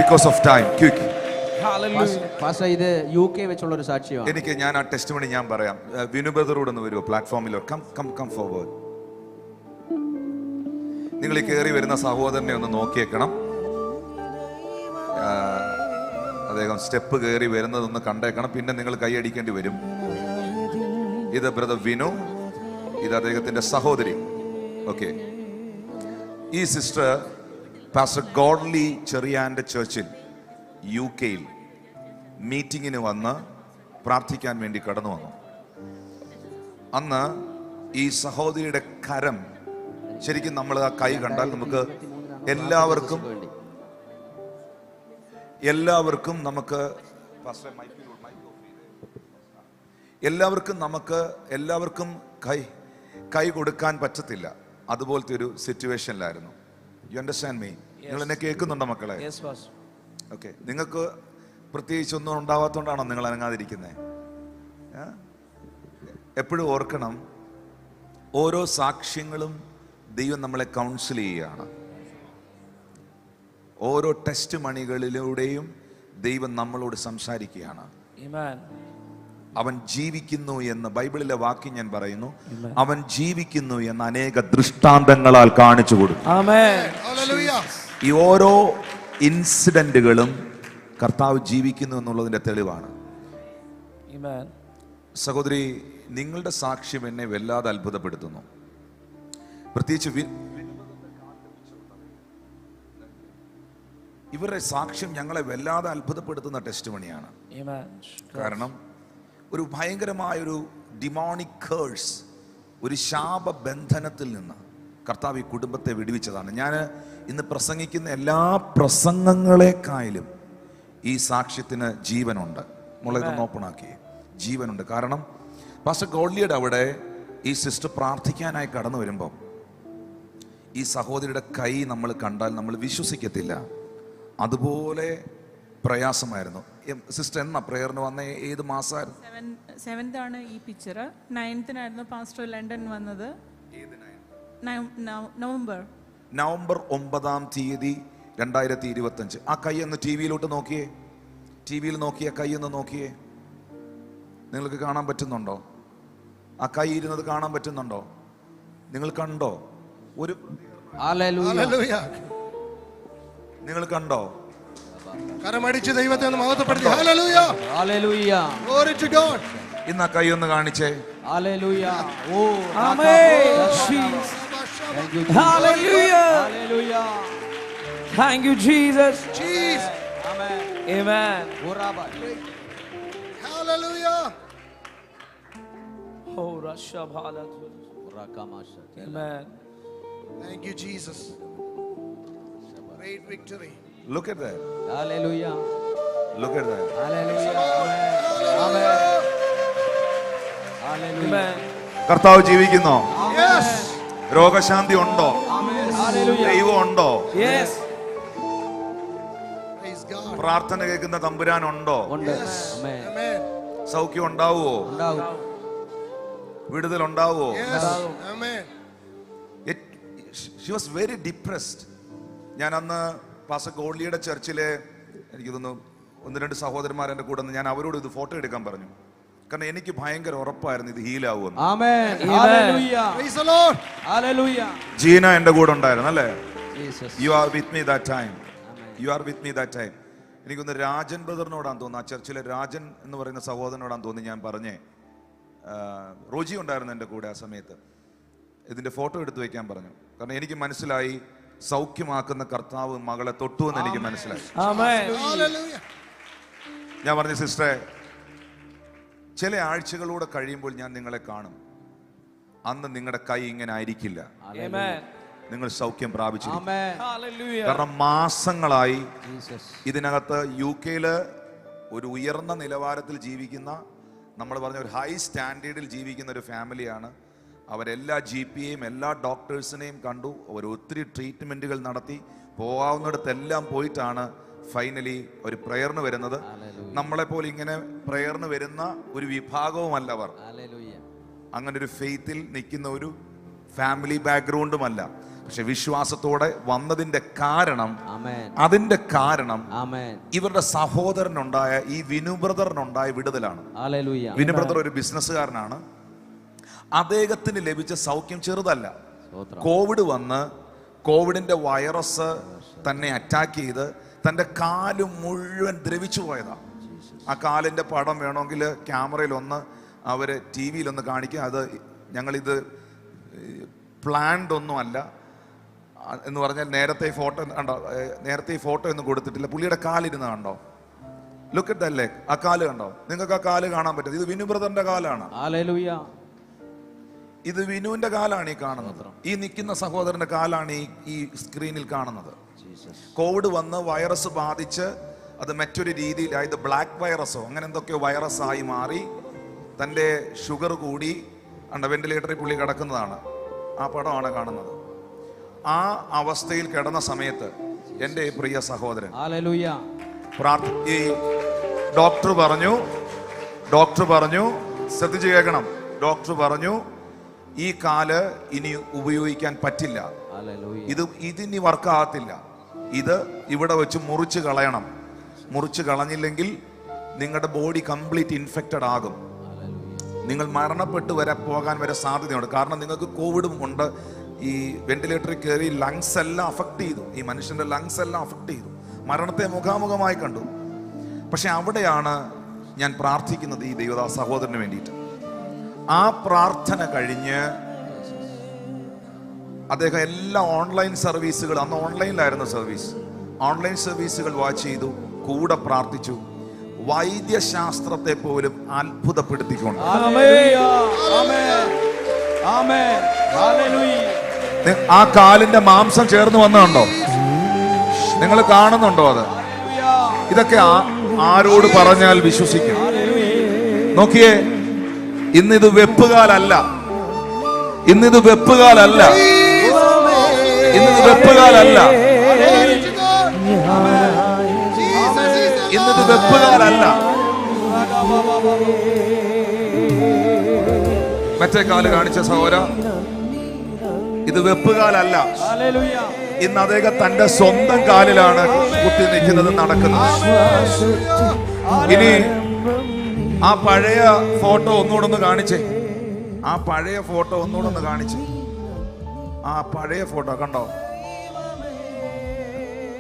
because of time. Quick. ഇത് UK വെച്ചുള്ള ഒരു സാക്ഷ്യമാണ്. ഞാൻ ആ ടെസ്റ്റിമണി ഞാൻ പറയാം. വിനു ബ്രദറോട് ഒന്ന് വരുമോ പ്ലാറ്റ്ഫോമിലോ? Come forward. നിങ്ങൾ ഈ കയറി വരുന്ന സഹോദരനെ ഒന്ന് നോക്കിയേക്കണം. അദ്ദേഹം സ്റ്റെപ്പ് കയറി വരുന്നതൊന്ന് കണ്ടേക്കണം. പിന്നെ നിങ്ങൾ കൈയടിക്കേണ്ടി വരും. ഇത് ബ്രദർ വിനു, ഇത് അദ്ദേഹത്തിന്റെ സഹോദരി. ഓക്കെ. ഈ സിസ്റ്റർ പാസ്റ്റർ ഗോഡ്ലി ചെറിയാന്റെ ചർച്ചിൽ UK-യിൽ മീറ്റിങ്ങിന് വന്ന് പ്രാർത്ഥിക്കാൻ വേണ്ടി കടന്നു വന്നു. അന്ന് ഈ സഹോദരിയുടെ കരം ശരിക്കും നമ്മൾ ആ കൈ കണ്ടാൽ നമുക്ക് എല്ലാവർക്കും നമുക്ക് എല്ലാവർക്കും കൈ കൊടുക്കാൻ പറ്റത്തില്ല. അതുപോലത്തെ ഒരു സിറ്റുവേഷനിലായിരുന്നു. You understand me? നിങ്ങൾ എന്നെ കേൾക്കുന്നുണ്ടോ മക്കളെ? ഓക്കെ. നിങ്ങൾക്ക് പ്രത്യേകിച്ച് ഒന്നും ഉണ്ടാവാത്തോണ്ടാണോ നിങ്ങൾ അനങ്ങാതിരിക്കുന്നത്? എപ്പോഴും ഓർക്കണം, ഓരോ സാക്ഷ്യങ്ങളും ദൈവം നമ്മളെ കൗൺസിൽ ചെയ്യുകയാണ്. ഓരോ ടെസ്റ്റ് മണികളിലൂടെയും ദൈവം നമ്മളോട് സംസാരിക്കുകയാണ്. അവൻ ജീവിക്കുന്നു എന്ന് ബൈബിളിലെ വാക്യം ഞാൻ പറയുന്നു. അവൻ ജീവിക്കുന്നു എന്ന് അനേക ദൃഷ്ടാന്തങ്ങളാൽ കാണിച്ചു കൊടുക്കും. ഈ ഓരോ ഇൻസിഡന്റുകളും കർത്താവ് ജീവിക്കുന്നു എന്നുള്ളതിന്റെ തെളിവാണ്. സഹോദരി, നിങ്ങളുടെ സാക്ഷ്യം എന്നെ വല്ലാതെ അത്ഭുതപ്പെടുത്തുന്നു. പ്രത്യേകിച്ച് ഇവരുടെ സാക്ഷ്യം ഞങ്ങളെ വല്ലാതെ അത്ഭുതപ്പെടുത്തുന്ന ടെസ്റ്റ് മണിയാണ്. കാരണം ഒരു ഭയങ്കരമായൊരു ഡിമോണിക് കേഴ്സ്, ഒരു ശാപബന്ധനത്തിൽ നിന്ന് കർത്താവ് ഈ കുടുംബത്തെ വിടുവിച്ചതാണ്. ഞാൻ ഇന്ന് പ്രസംഗിക്കുന്ന എല്ലാ പ്രസംഗങ്ങളെക്കാളും ഈ സാക്ഷ്യത്തിന് ജീവനുണ്ട്. മുളകൊന്ന് ഓപ്പണാക്കി. ജീവനുണ്ട്. കാരണം പാസ്റ്റർ ഗോഡ്ലിയുടെ അവിടെ ഈ സിസ്റ്റർ പ്രാർത്ഥിക്കാനായി കടന്നു വരുമ്പം ഈ സഹോദരിയുടെ കൈ നമ്മൾ കണ്ടാൽ നമ്മൾ വിശ്വസിക്കത്തില്ല. അതുപോലെ പ്രയാസമായിരുന്നു. സിസ്റ്റർ എന്നാ പ്രേയറിന് വന്ന ഏത് മാസമായിരുന്നു? 7th ആണ് ഈ പിക്ചർ. 9th പാസ്റ്റർ ലണ്ടൻ വന്നത്. നവംബർ 9 2025. ആ കൈ ഒന്ന് ടിവിയിലോട്ട് നോക്കിയേ. ടിവിയിൽ നോക്കിയ കൈ ഒന്ന് നോക്കിയേ. നിങ്ങൾക്ക് കാണാൻ പറ്റുന്നുണ്ടോ? ആ കൈ ഇരുന്നത് കാണാൻ പറ്റുന്നുണ്ടോ? നിങ്ങൾ കണ്ടോ? ഒരു നിങ്ങൾ കണ്ടോ? കരമടിച്ച് ദൈവത്തെ ഒന്ന് മഹത്വപ്പെടുത്തി. Hallelujah, hallelujah, glory to God. ഇന്ന് ആ കൈ ഒന്ന് കാണിച്ചേ. Hallelujah. Oh amen. Jesus. Hallelujah, hallelujah. Thank you Jesus. Jesus. Amen. Amen. Hallelujah. Oh rasha bhalat. Amen. Thank you Jesus. Great victory. Look at that. Hallelujah. Look at that. Hallelujah. Amen. Hallelujah. കർത്താവ് ജീവിക്കുന്നോ? Yes. രോഗശാന്തി ഉണ്ടോ? Hallelujah. ദൈവം ഉണ്ടോ? Yes. Praise God. പ്രാർത്ഥന കേൾക്കുന്ന തമ്പുരാൻ ഉണ്ടോ? Yes. Amen. സൗഖ്യം ഉണ്ടാവുമോ? വിടുതൽ ഉണ്ടാവുമോ? Yes. Amen. She was very depressed. ഞാൻ അന്ന് പാസ്റ്റർ ഗോഡ്ലിയുടെ ചർച്ചിലെ എനിക്ക് തോന്നുന്നു 1-2 സഹോദരന്മാർ എൻ്റെ കൂടെ ഞാൻ അവരോട് ഇത് ഫോട്ടോ എടുക്കാൻ പറഞ്ഞു. കാരണം എനിക്ക് ഭയങ്കര ഉറപ്പായിരുന്നു ഇത് ഹീലാവുമെന്ന്. Amen. Hallelujah. Praise the Lord. Hallelujah. Jeena എൻ്റെ കൂടെ ഉണ്ടായിരുന്നു അല്ലേ? Jesus. You are with me that time. You are with me that time. എനിക്കൊന്ന് രാജൻ ബ്രദറിനോടാന്ന് തോന്നുന്നു, ആ ചർച്ചിലെ രാജൻ എന്ന് പറയുന്ന സഹോദരനോടാന്ന് തോന്നുന്നു ഞാൻ പറഞ്ഞേ. റോജി ഉണ്ടായിരുന്നു എൻ്റെ കൂടെ ആ സമയത്ത്. ഇതിൻ്റെ ഫോട്ടോ എടുത്തു വെക്കാൻ പറഞ്ഞു. കാരണം എനിക്ക് മനസ്സിലായി സൗഖ്യമാക്കുന്ന കർത്താവ് മകളെ തൊട്ടു എന്ന് എനിക്ക് മനസ്സിലായി. Hallelujah. ഞാൻ പറഞ്ഞു, സിസ്റ്ററെ, ചില ആഴ്ചകളൂടെ കഴിയുമ്പോൾ ഞാൻ നിങ്ങളെ കാണും. അന്ന് നിങ്ങളുടെ കൈ ഇങ്ങനെ ആയിരിക്കില്ല. നിങ്ങൾ സൗഖ്യം പ്രാപിച്ചിരിക്കും. കാരണം മാസങ്ങളായി ഇതിനകത്ത് UK-ല് ഒരു ഉയർന്ന നിലവാരത്തിൽ ജീവിക്കുന്ന, നമ്മൾ പറഞ്ഞ ഒരു ഹൈ സ്റ്റാൻഡേർഡിൽ ജീവിക്കുന്ന ഒരു ഫാമിലിയാണ്. അവരെല്ലാ GPയെയും എല്ലാ ഡോക്ടേഴ്സിനെയും കണ്ടു. അവർ ഒത്തിരി ട്രീറ്റ്മെൻറ്റുകൾ നടത്തി. പോകാവുന്നിടത്തെല്ലാം പോയിട്ടാണ് ഫൈനലി ഒരു പ്രയറിന് വരുന്നത്. നമ്മളെപ്പോലെ ഇങ്ങനെ പ്രയറിന് വരുന്ന ഒരു വിഭാഗവുമല്ല അവർ. അങ്ങനെ ഒരു ഫെയ്ത്തിൽ നിൽക്കുന്ന ഒരു ഫാമിലി ബാക്ക്ഗ്രൗണ്ടുമല്ല. പക്ഷെ വിശ്വാസത്തോടെ വന്നതിന്റെ കാരണം, Amen. അതിന്റെ കാരണം Amen. ഇവരുടെ സഹോദരനുണ്ടായ ഈ വിനു ബ്രദറിനുണ്ടായ വിടുതലാണ്. Hallelujah. വിനു ബ്രദർ ഒരു ബിസിനസ്സുകാരനാണ്. അദ്ദേഹത്തിന് ലഭിച്ച സൗഖ്യം ചെറുതല്ല. കോവിഡ് വന്ന് കോവിഡിന്റെ വൈറസ് തന്നെ അറ്റാക്ക് ചെയ്ത് തൻ്റെ കാല് മുഴുവൻ ദ്രവിച്ചു പോയതാണ്. ആ കാലിൻ്റെ പടം വേണമെങ്കിൽ ക്യാമറയിലൊന്ന് അവർ ടി വിയിലൊന്ന് കാണിക്കുക. അത് ഞങ്ങളിത് പ്ലാൻഡ് ഒന്നും അല്ല എന്ന് പറഞ്ഞാൽ നേരത്തെ ഫോട്ടോ കണ്ടോ, നേരത്തെ ഈ ഫോട്ടോ ഒന്നും കൊടുത്തിട്ടില്ല. പുള്ളിയുടെ കാലിരുന്ന് കണ്ടോ, ലുക്ക് അറ്റ് ദ ലെഗ്. ആ കാല് കണ്ടോ? നിങ്ങൾക്ക് ആ കാല് കാണാൻ പറ്റും. ഇത് വിനു ബ്രദറിന്റെ കാലാണ്. Hallelujah. ഇത് വിനുവിന്റെ കാലാണ് ഈ കാണുന്നത്. ഈ നിൽക്കുന്ന സഹോദരന്റെ കാലാണ് ഈ സ്ക്രീനിൽ കാണുന്നത്. കോവിഡ് വന്ന് വൈറസ് ബാധിച്ച് അത് മറ്റൊരു രീതിയിലായത് ബ്ലാക്ക് വൈറസോ അങ്ങനെ എന്തൊക്കെയോ വൈറസായി മാറി തൻ്റെ ഷുഗർ കൂടി വെന്റിലേറ്ററിൽ പുള്ളി കിടക്കുന്നതാണ്. ആ പടമാണ് കാണുന്നത്. ആ അവസ്ഥയിൽ കിടന്ന സമയത്ത് എൻ്റെ പ്രിയ സഹോദരൻ Hallelujah. ഈ ഡോക്ടർ പറഞ്ഞു ശ്രദ്ധിച്ച് കേൾക്കണം. ഡോക്ടർ പറഞ്ഞു ഈ കാല് ഇനി ഉപയോഗിക്കാൻ പറ്റില്ല, ഇതിനി വർക്കാകത്തില്ല, ഇത് ഇവിടെ വെച്ച് മുറിച്ച് കളയണം. മുറിച്ച് കളഞ്ഞില്ലെങ്കിൽ നിങ്ങളുടെ ബോഡി കംപ്ലീറ്റ് ഇൻഫെക്റ്റഡ് ആകും, നിങ്ങൾ മരണപ്പെട്ട് പോകാൻ വരെ സാധ്യതയുണ്ട്. കാരണം നിങ്ങൾക്ക് കോവിഡും ഉണ്ട്. ഈ വെന്റിലേറ്ററിൽ കയറി ലങ്സ് എല്ലാം അഫക്ട് ചെയ്തു. ഈ മനുഷ്യന്റെ ലങ്സ് എല്ലാം അഫക്ട് ചെയ്തു. മരണത്തെ മുഖാമുഖമായി കണ്ടു. പക്ഷെ അവിടെയാണ് ഞാൻ പ്രാർത്ഥിക്കുന്നത് ഈ ദൈവദാസ സഹോദരന് വേണ്ടിയിട്ട്. ആ പ്രാർത്ഥന കഴിഞ്ഞ് അദ്ദേഹം എല്ലാ ഓൺലൈൻ സർവീസുകൾ, അന്ന് ഓൺലൈനിലായിരുന്നു സർവീസ്, ഓൺലൈൻ സർവീസുകൾ വാച്ച് ചെയ്തു, കൂടെ പ്രാർത്ഥിച്ചു. വൈദ്യശാസ്ത്രത്തെ പോലും അത്ഭുതപ്പെടുത്തിക്കൊണ്ട് ആ കാലിന്റെ മാംസം ചേർന്ന് വന്നുണ്ടോ? നിങ്ങൾ കാണുന്നുണ്ടോ? അത് ഇതൊക്കെ ആരോട് പറഞ്ഞാൽ വിശ്വസിക്കും? നോക്കിയേ, ഇന്നിത് വെപ്പുകാലല്ല, ഇന്നിത് വെപ്പുകാലല്ല, ഇന്നിത് വെപ്പുകാലല്ല, ഇന്നിത് വെപ്പുകാലല്ല. മറ്റേ കാല് കാണിച്ച സഹോദര, ഇത് വെപ്പുകാലല്ല. ഇന്ന് അദ്ദേഹം തന്റെ സ്വന്തം കാലിലാണ് കുത്തി നിൽക്കുന്നത്, നടക്കുന്നത്. ഇനി ആ പഴയ ഫോട്ടോ ഒന്നുകൂടെ ഒന്ന് കാണിച്ചേ. ആ പഴയ ഫോട്ടോ ഒന്നുകൂടെ ഒന്ന് കാണിച്ചേ. ആ പഴയ ഫോട്ടോ കണ്ടോ?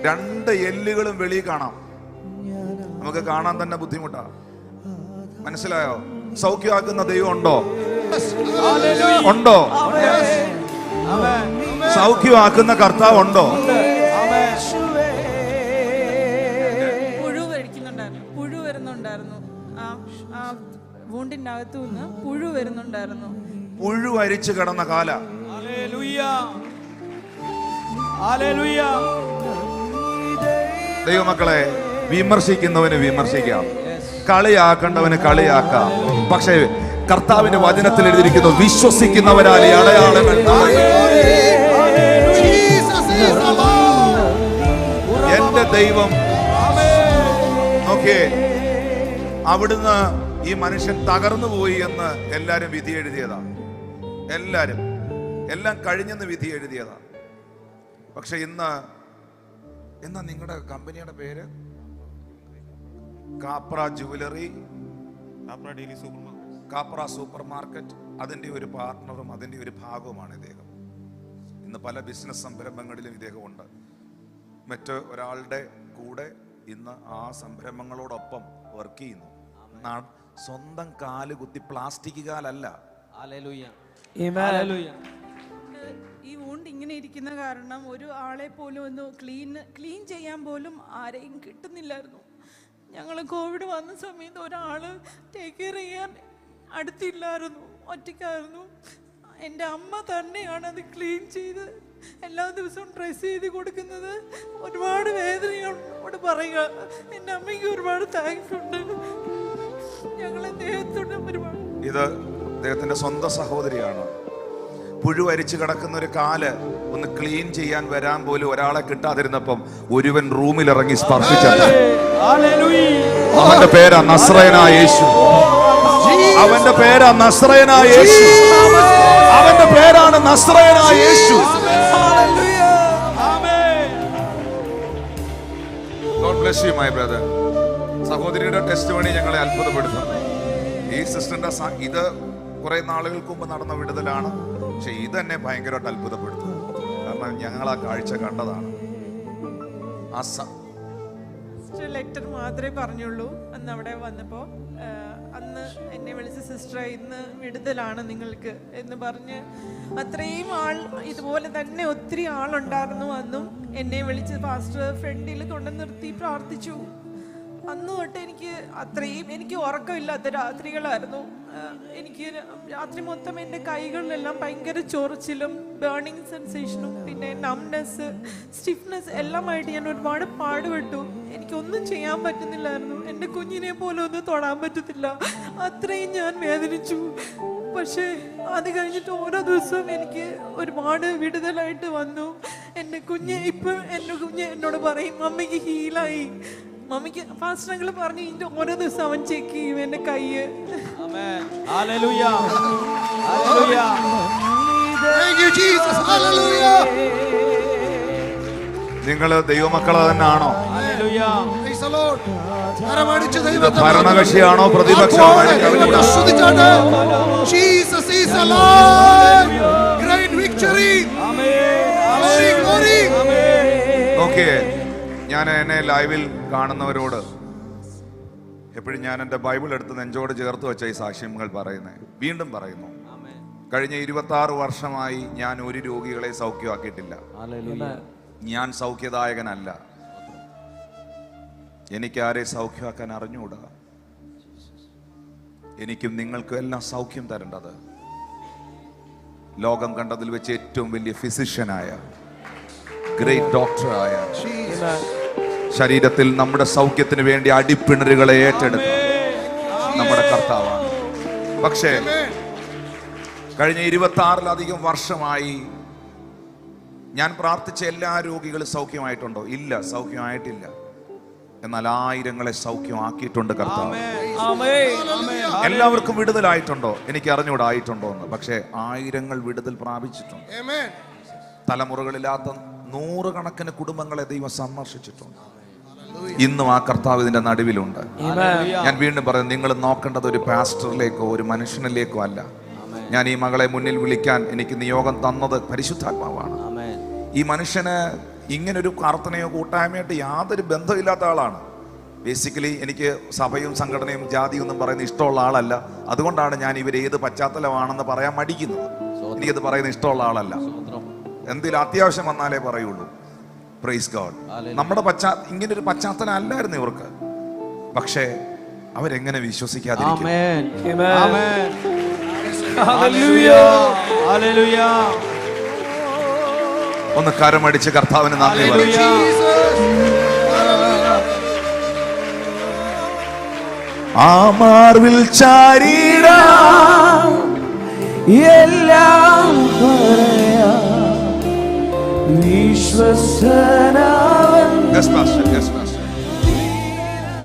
രണ്ട് എല്ലുകളും വെളിയിൽ കാണാം. നമുക്ക് കാണാൻ തന്നെ ബുദ്ധിമുട്ടാ. മനസ്സിലായോ? സൗഖ്യമാക്കുന്ന ദൈവം ഉണ്ടോ? ഉണ്ടോ? സൗഖ്യമാക്കുന്ന കർത്താവ് ഉണ്ടോ? പുഴു വരുന്നുണ്ടായിരുന്നു. ആ വൂണ്ടിന്റെ അകത്തു നിന്ന് പുഴു വരുന്നുണ്ടായിരുന്നു. പുഴു അരിച്ചു കിടന്ന കാല. ദൈവമക്കളെ, വിമർശിക്കുന്നവന് വിമർശിക്കാം, കളിയാക്കേണ്ടവന് കളിയാക്കാം. പക്ഷേ കർത്താവിന്റെ വചനത്തിൽ എഴുതിയിരിക്കുന്നു, വിശ്വസിക്കുന്നവരാലെ അടയാളങ്ങൾ. എന്റെ ദൈവം നോക്കിയേ, അവിടുന്ന് ഈ മനുഷ്യൻ തകർന്നു പോയി എന്ന് എല്ലാരും വിധി എഴുതിയതാ. എല്ലാം കഴിഞ്ഞെന്ന് വിധി എഴുതിയതാ. പക്ഷെ ഇന്ന് എന്താ നിങ്ങളുടെ കമ്പനിയുടെ പേര്? Capra jewellery, Capra super market. അതിൻ്റെ ഒരു പാർട്ട്ണറും അതിൻ്റെ ഒരു ഭാഗവുമാണ് ഇദ്ദേഹം. ഇന്ന് പല ബിസിനസ് സംരംഭങ്ങളിലും ഇദ്ദേഹം ഉണ്ട്. ഒരാളുടെ കൂടെ ഇന്ന് ആ സംരംഭങ്ങളോടൊപ്പം വർക്ക് ചെയ്യുന്നു. സ്വന്തം കാല് കുത്തി, പ്ലാസ്റ്റിക് കാലല്ല. ഈ വൂണ്ട് ഇങ്ങനെ ഇരിക്കുന്ന കാരണം ഒരു ആളെ പോലും ഒന്ന് ക്ലീൻ ചെയ്യാൻ പോലും ആരെയും കിട്ടുന്നില്ലായിരുന്നു. ഞങ്ങൾ കോവിഡ് വന്ന സമയത്ത് ഒരാള് ടേക്ക് കെയർ ചെയ്യാൻ അടുത്തില്ലായിരുന്നു, ഒറ്റയ്ക്കായിരുന്നു. എൻ്റെ അമ്മ തന്നെയാണ് അത് ക്ലീൻ ചെയ്ത് എല്ലാ ദിവസവും ഡ്രസ് ചെയ്ത് കൊടുക്കുന്നത്. ഒരുപാട് വേദനയോട് പറയുക. എൻ്റെ അമ്മയ്ക്ക് ഒരുപാട് താങ്ക്സ് ഉണ്ട്. ഞങ്ങൾ അദ്ദേഹത്തോട് ഒരുപാട്. ഇത് അദ്ദേഹത്തിന്റെ സ്വന്തം സഹോദരിയാണ്. പുഴു അരിച്ചു കിടക്കുന്ന ഒരു കാല് ഒന്ന് ക്ലീൻ ചെയ്യാൻ വരാൻ പോലും ഒരാളെ കിട്ടാതിരുന്നപ്പം ഒരുവൻ റൂമിലിറങ്ങി സ്പർശിച്ചത്. അവന്റെ പേരാ നസ്രയനായ യേശു. അവന്റെ പേരാ നസ്രയനായ യേശു. അവന്റെ പേരാണ് നസ്രയനായ യേശു. bless you, my brother. സഹോദരിയുടെ ടെസ്റ്റിമണി ഞങ്ങളെ അത്ഭുതപ്പെടുത്തുന്നു. ഈ സിസ്റ്ററിന്റെ ഇത് കുറെ നാളുകൾക്ക് മുമ്പ് നടന്ന വിടുതലാണ്. പക്ഷെ ഇത് എന്നെ ഭയങ്കരമായിട്ട് അത്ഭുതപ്പെടുത്തുന്നു. കാരണം ഞങ്ങൾ ആ കാഴ്ച കണ്ടതാണ്. ലെറ്റർ മാത്രമേ പറഞ്ഞുള്ളൂ അന്ന് അവിടെ വന്നപ്പോൾ. അന്ന് എന്നെ വിളിച്ച സിസ്റ്റർ ഇന്ന് വിടുതലാണ് നിങ്ങൾക്ക് എന്ന് പറഞ്ഞ് അത്രയും ആൾ ഇതുപോലെ തന്നെ ഒത്തിരി ആളുണ്ടായിരുന്നു. അന്നും എന്നെ വിളിച്ച് പാസ്റ്റർ ഫ്രണ്ടിൽ കൊണ്ടു നിർത്തി പ്രാർത്ഥിച്ചു. അന്ന് തൊട്ട് എനിക്ക് ഉറക്കമില്ലാത്ത രാത്രികളായിരുന്നു. എനിക്ക് രാത്രി മൊത്തം എൻ്റെ കൈകളിലെല്ലാം ഭയങ്കര ചൊറിച്ചിലും ബേണിങ് സെൻസേഷനും പിന്നെ നംനെസ് സ്റ്റിഫ്നെസ് എല്ലാമായിട്ട് ഞാൻ ഒരുപാട് പാടുപെട്ടു. എനിക്കൊന്നും ചെയ്യാൻ പറ്റുന്നില്ലായിരുന്നു. എൻ്റെ കുഞ്ഞിനെ പോലും ഒന്നും തൊടാൻ പറ്റത്തില്ല. അത്രയും ഞാൻ വേദനിച്ചു. പക്ഷേ അത് കഴിഞ്ഞിട്ട് ഓരോ ദിവസവും എനിക്ക് ഒരുപാട് വിടുതലായിട്ട് വന്നു. എൻ്റെ കുഞ്ഞ് എന്നോട് പറയും മമ്മിക്ക് ഹീലായി. മമ്മിക്ക് പാസ്റ്റർ പറഞ്ഞു ഇതിന്റെ ഓരോ ദിവസം അവൻ ചെക്ക് ചെയ്യും എന്റെ കയ്യ്. നിങ്ങള് ദൈവമക്കളെ തന്നെയാണോ? ഭരണകക്ഷിയാണോ പ്രതിപക്ഷമാണോ? നോക്കിയേ, ഞാൻ എന്നെ ലൈവിൽ കാണുന്നവരോട് എപ്പോഴും ഞാൻ എൻ്റെ ബൈബിൾ എടുത്ത് നെഞ്ചോട് ചേർത്ത് വെച്ച ഈ സാക്ഷ്യങ്ങൾ പറയുന്നത് വീണ്ടും പറയുന്നു. കഴിഞ്ഞ 26 വർഷമായി ഞാൻ ഒരു രോഗികളെ സൗഖ്യമാക്കിയിട്ടില്ല. ഞാൻ സൗഖ്യദായകനല്ല. എനിക്കാരെ സൗഖ്യമാക്കാൻ അറിഞ്ഞുകൂടാ. എനിക്കും നിങ്ങൾക്കും എല്ലാം സൗഖ്യം തരേണ്ടത് ലോകം കണ്ടതിൽ വെച്ച് ഏറ്റവും വലിയ ഫിസിഷ്യനായ ഗ്രേറ്റ് ഡോക്ടറായ ശരീരത്തിൽ നമ്മുടെ സൗഖ്യത്തിന് വേണ്ടി അടിപ്പിണറുകളെ ഏറ്റെടുത്ത നമ്മുടെ കർത്താവാണ്. പക്ഷേ കഴിഞ്ഞ 26-ലധികം വർഷമായി ഞാൻ പ്രാർത്ഥിച്ച എല്ലാ രോഗികളും സൗഖ്യമായിട്ടുണ്ടോ? ഇല്ല, സൗഖ്യമായിട്ടില്ല. എന്നാൽ ആയിരങ്ങളെ സൗഖ്യമാക്കിയിട്ടുണ്ട് കർത്താവ്. എല്ലാവർക്കും വിടുതലായിട്ടുണ്ടോ? എനിക്ക് അറിഞ്ഞുകൂടായിട്ടുണ്ടോ എന്ന്. പക്ഷേ ആയിരങ്ങൾ വിടുതൽ പ്രാപിച്ചിട്ടുണ്ട്. തലമുറകളില്ലാത്ത 100 കണക്കിന് കുടുംബങ്ങളെ ദൈവം സന്ദർശിച്ചിട്ടുണ്ട്. ഇന്നും ആ കർത്താവ് ഇതിന്റെ നടുവിലുണ്ട്. ഞാൻ വീണ്ടും പറയുന്നു, നിങ്ങൾ നോക്കേണ്ടത് ഒരു പാസ്റ്ററിലേക്കോ ഒരു മനുഷ്യനിലേക്കോ അല്ല. ഞാൻ ഈ മകളെ മുന്നിൽ വിളിക്കാൻ എനിക്ക് നിയോഗം തന്നത് പരിശുദ്ധാത്മാവാണ്. ഈ മനുഷ്യന് ഇങ്ങനൊരു പ്രാർത്ഥനയോ കൂട്ടായ്മയായിട്ട് യാതൊരു ബന്ധമില്ലാത്ത ആളാണ്. ബേസിക്കലി എനിക്ക് സഭയും സംഘടനയും ജാതിയും ഒന്നും പറയുന്ന ഇഷ്ടമുള്ള ആളല്ല. അതുകൊണ്ടാണ് ഞാൻ ഇവർ ഏത് പശ്ചാത്തലമാണെന്ന് പറയാൻ മടിക്കുന്നത്. എനിക്കത് പറയുന്ന ഇഷ്ടമുള്ള ആളല്ല. എന്തെങ്കിലും അത്യാവശ്യം വന്നാലേ പറയുള്ളൂ. Praise God. നമ്മുടെ ഇങ്ങനൊരു പശ്ചാത്തലം അല്ലായിരുന്നു ഇവർക്ക്. പക്ഷേ അവരെങ്ങനെ വിശ്വസിക്കാതിരിക്കും? ഒന്ന് കരമടിച്ച് കർത്താവിന് നന്ദി പറയും. ആ മാർവിൽ ചാരിടാ എല്ലാം പറയാ വിശ്വസനാവൻ. Yes, Pastor. Yes, Pastor.